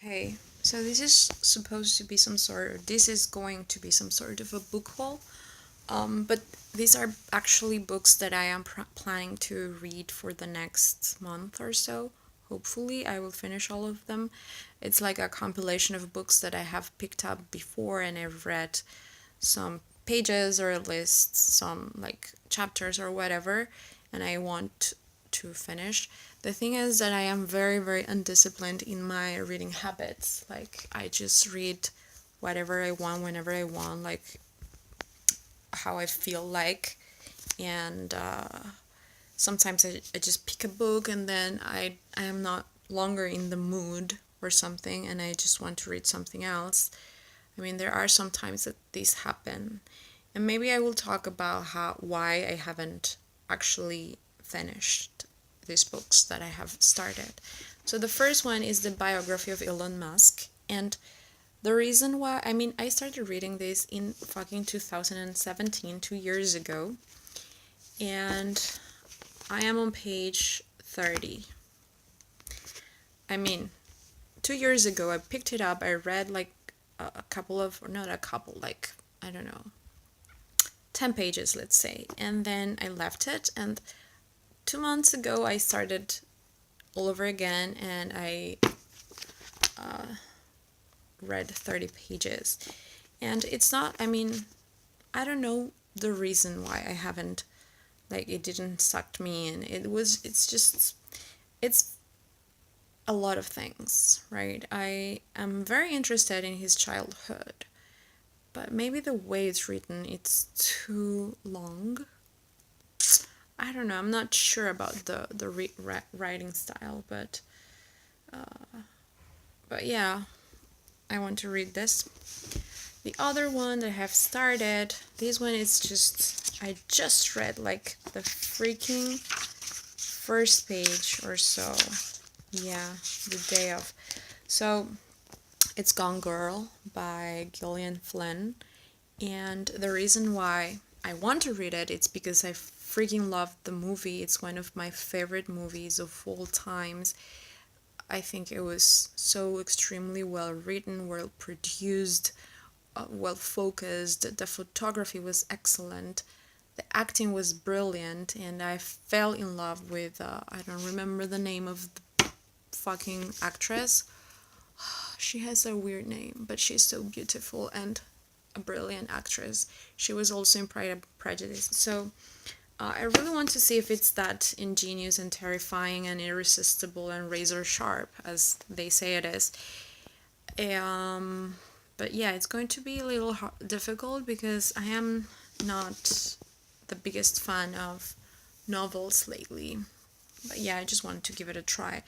Hey, so this is going to be some sort of a book haul. But these are actually books that I am planning to read for the next month or so. Hopefully, I will finish all of them. It's like a compilation of books that I have picked up before and I've read some pages or lists, some like chapters or whatever, and I want to finish. The thing is that I am very, very undisciplined in my reading habits. Like, I just read whatever I want, whenever I want, like how I feel like. And sometimes I just pick a book and then I am not longer in the mood or something and I just want to read something else. I mean, there are some times that these happen. And maybe I will talk about why I haven't actually finished these books that I have started. So the first one is the biography of Elon Musk. And the reason why, I mean, I started reading this in fucking 2017, 2 years ago. And I am on page 30. I mean, 2 years ago, I picked it up. I read like a couple of, or not a couple, like, I don't know, 10 pages, let's say. And then I left it. And 2 months ago, I started all over again and I read 30 pages. And it's not, I mean, I don't know the reason why I haven't, like, it didn't suck me in. It's a lot of things, right? I am very interested in his childhood, but maybe the way it's written, it's too long. I don't know. I'm not sure about the writing style, but yeah, I want to read this. The other one that I have started, this one is just I just read like the freaking first page or so. Yeah, the day of. So it's Gone Girl by Gillian Flynn. And the reason why I want to read it, it's because I freaking loved the movie. It's one of my favorite movies of all times. I think it was so extremely well written, well produced, well focused. The photography was excellent. The acting was brilliant, and I fell in love with, I don't remember the name of the fucking actress. She has a weird name, but she's so beautiful and a brilliant actress. She was also in Pride and Prejudice. So I really want to see if it's that ingenious and terrifying and irresistible and razor sharp as they say it is. But yeah, it's going to be a little difficult because I am not the biggest fan of novels lately. But yeah, I just wanted to give it a try.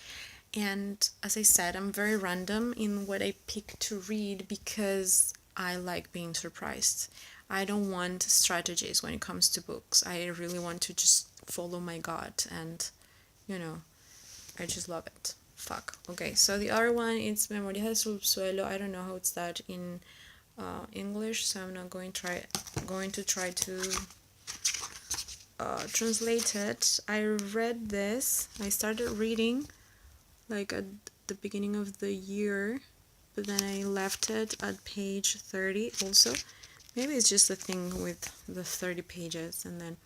And as I said, I'm very random in what I pick to read because I like being surprised. I don't want strategies when it comes to books. I really want to just follow my gut and, you know, I just love it. Fuck. Okay, so the other one is Memoria del Subsuelo. I don't know how it's that in English, so I'm not going to try to translate it. I read this. I started reading like at the beginning of the year, but then I left it at page 30 also. Maybe it's just a thing with the 30 pages and then,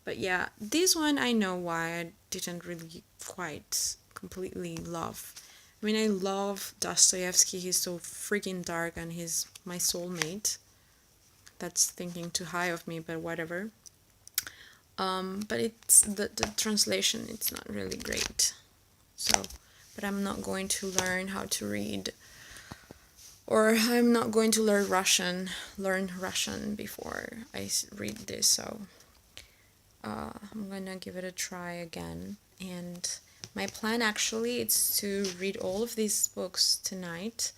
but yeah, this one I know why I didn't really quite completely love. I mean, I love Dostoyevsky. He's so freaking dark and he's my soulmate. That's thinking too high of me, but whatever. But it's the translation, it's not really great. So, but I'm not going to learn how to read, or I'm not going to learn Russian before I read this, so I'm gonna give it a try again. And my plan actually is to read all of these books tonight.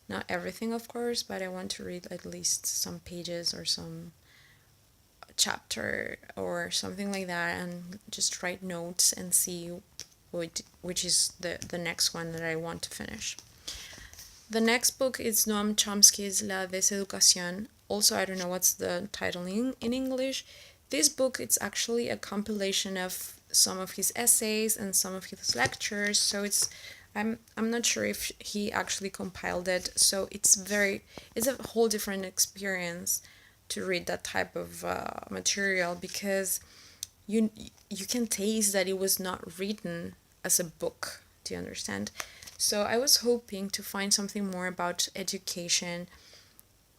Not everything, of course, but I want to read at least some pages or some chapter or something like that and just write notes and see which is the next one that I want to finish. The next book is Noam Chomsky's La Deseducación. Also, I don't know what's the title in English. This book, it's actually a compilation of some of his essays and some of his lectures. So it's I'm not sure if he actually compiled it, so it's a whole different experience to read that type of material, because you you can taste that it was not written as a book. Do you understand? So I was hoping to find something more about education,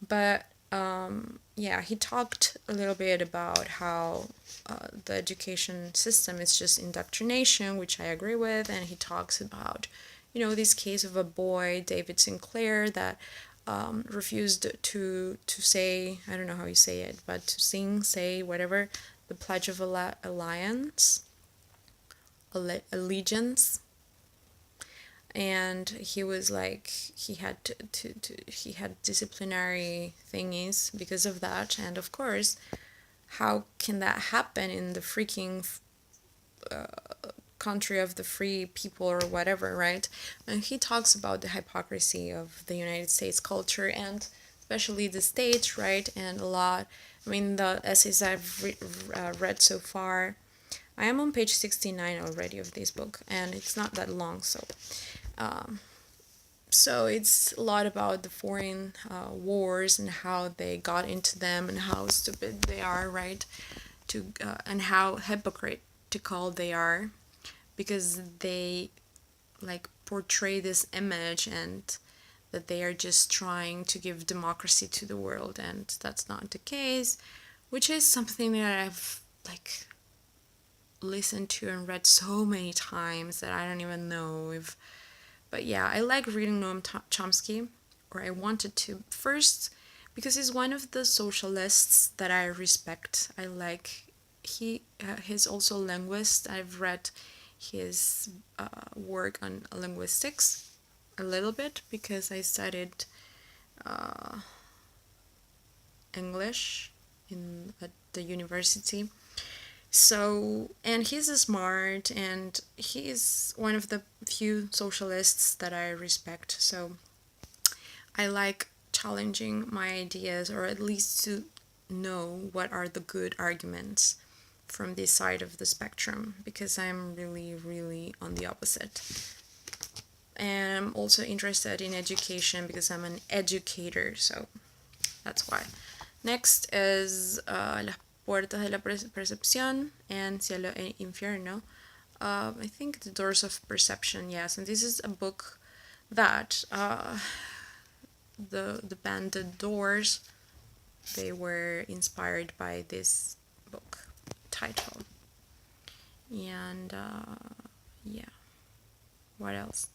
but yeah, he talked a little bit about how the education system is just indoctrination, which I agree with, and he talks about, this case of a boy, David Sinclair, that refused to say, I don't know how you say it, but to say whatever, the Pledge of Allegiance, and he was like, he had he had disciplinary thingies because of that. And of course, how can that happen in the freaking country of the free people or whatever, right? And he talks about the hypocrisy of the United States culture, and especially the States, right? And a lot, I mean, the essays I've read so far, I am on page 69 already of this book, and it's not that long, um, so it's a lot about the foreign wars and how they got into them and how stupid they are, right? And how hypocritical they are, because they like portray this image, and that they are just trying to give democracy to the world, and that's not the case, which is something that I've like listened to and read so many times that I don't even know if. But yeah, I like reading Noam Chomsky, or I wanted to first, because he's one of the socialists that I respect. I like he's also a linguist. I've read his work on linguistics a little bit because I studied English at the university. So, and he's smart, and he's one of the few socialists that I respect. So I like challenging my ideas, or at least to know what are the good arguments from this side of the spectrum, because I'm really, really on the opposite. And I'm also interested in education because I'm an educator, so that's why. Next is Las Puertas de la Percepción and Cielo e Infierno. I think The Doors of Perception, yes. And this is a book that the band The Doors, they were inspired by this book title. And yeah, what else?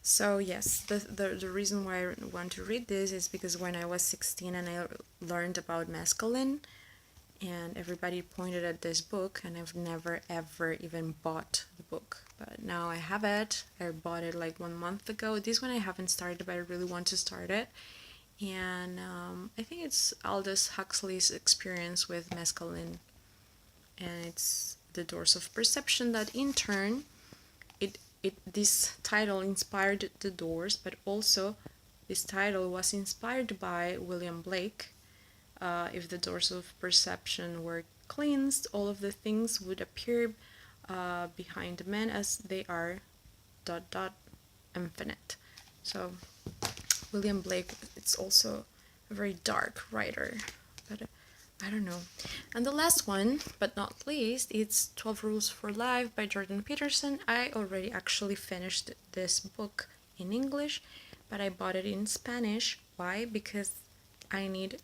So yes, the reason why I want to read this is because when I was 16 and I learned about mescaline, and everybody pointed at this book, and I've never ever even bought the book, but now I have it. I bought it like 1 month ago. This one I haven't started, but I really want to start it. And I think it's Aldous Huxley's experience with mescaline, and it's The Doors of Perception that in turn this title inspired The Doors, but also this title was inspired by William Blake. If the doors of perception were cleansed, all of the things would appear behind men as they are ... infinite. So William Blake, it's also a very dark writer, but I don't know. And the last one, but not least, it's 12 Rules for Life by Jordan Peterson. I already actually finished this book in English, but I bought it in Spanish. Why? Because I need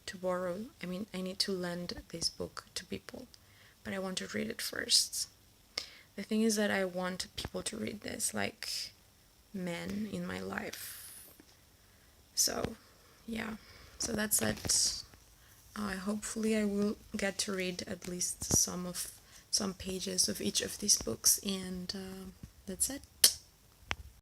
to lend this book to people, but I want to read it first. The thing is that I want people to read this, like men in my life. So, yeah. So that's it. Hopefully I will get to read at least some pages of each of these books, and that's it.